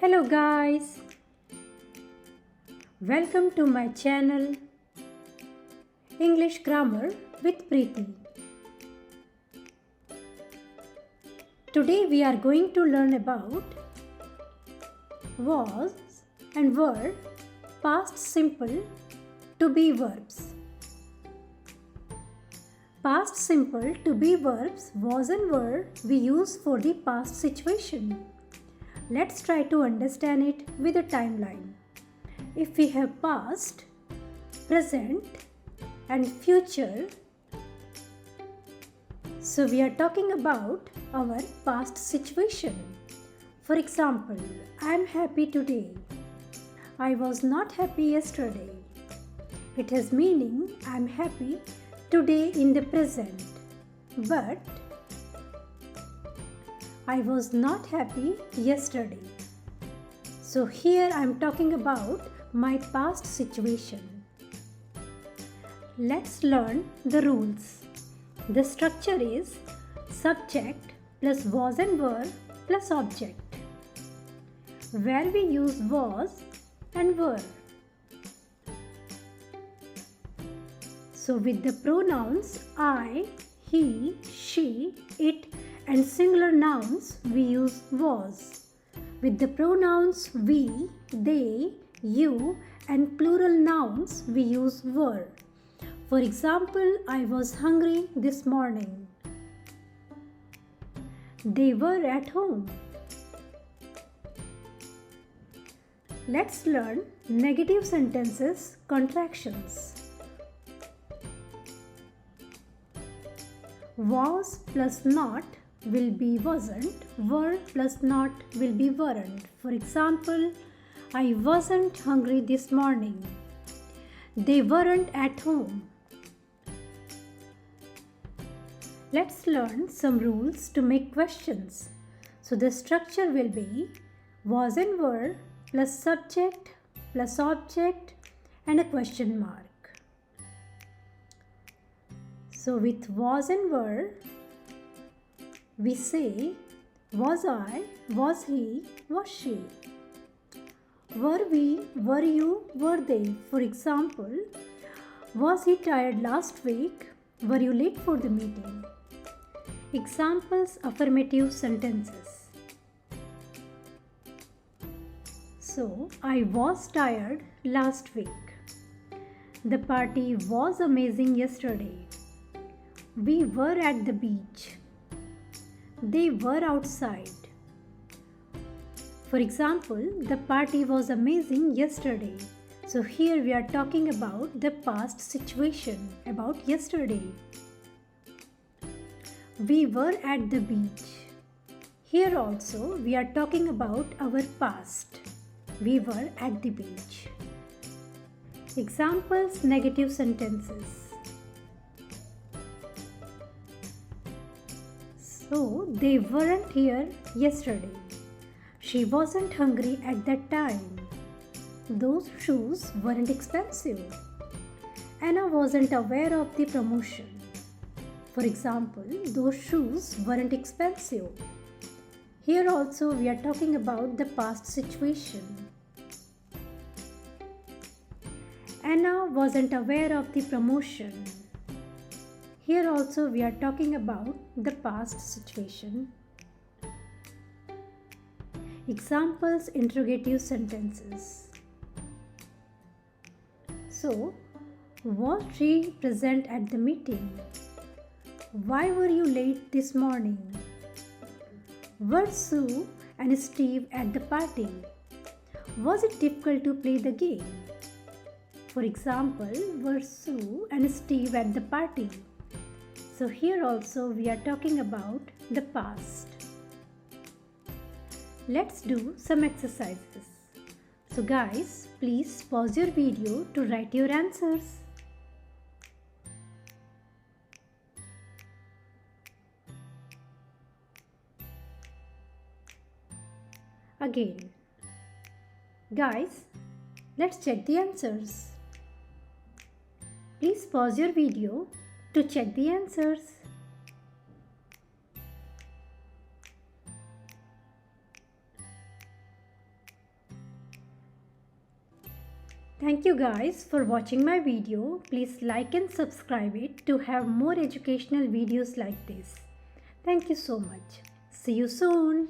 Hello guys, welcome to my channel English Grammar with Preeti. Today we are going to learn about was and were past simple to be verbs. Past simple to be verbs was and were we use for the past situation. Let's try to understand it with a timeline. If we have past, present and future, so we are talking about our past situation. For example, I am happy today. I was not happy yesterday. It has meaning I am happy today in the present, but I was not happy yesterday. So here I am talking about my past situation. Let's learn the rules. The structure is subject plus was and were plus object, where we use was and were. So with the pronouns I, he, she, it and singular nouns we use was. With the pronouns we, they, you and plural nouns we use were. For example, I was hungry this morning. They were at home. Let's learn negative sentences contractions. Was plus not will be wasn't, were plus not will be weren't. For example, I wasn't hungry this morning. They weren't at home. Let's learn some rules to make questions. So the structure will be was and were plus subject plus object and a question mark. So with was and were, we say was I, was he, was she. Were we, were you, were they. For example, was he tired last week? Were you late for the meeting? Examples affirmative sentences. So, I was tired last week. The party was amazing yesterday. We were at the beach. They were outside. For example, the party was amazing yesterday. So here we are talking about the past situation, about yesterday. We were at the beach. Here also we are talking about our past. We were at the beach. Examples negative sentences. So, they weren't here yesterday. She wasn't hungry at that time. Those shoes weren't expensive. Anna wasn't aware of the promotion. For example, those shoes weren't expensive. Here also we are talking about the past situation. Anna wasn't aware of the promotion. Here also we are talking about the past situation. Examples interrogative sentences. So, was she present at the meeting? Why were you late this morning? Were Sue and Steve at the party? Was it difficult to play the game? For example, were Sue and Steve at the party? So here also we are talking about the past. Let's do some exercises. So guys, please pause your video to write your answers. Again. Guys, let's check the answers. Please pause your video to check the answers. Thank you guys for watching my video. Please like and subscribe it to have more educational videos like this. Thank you so much. See you soon.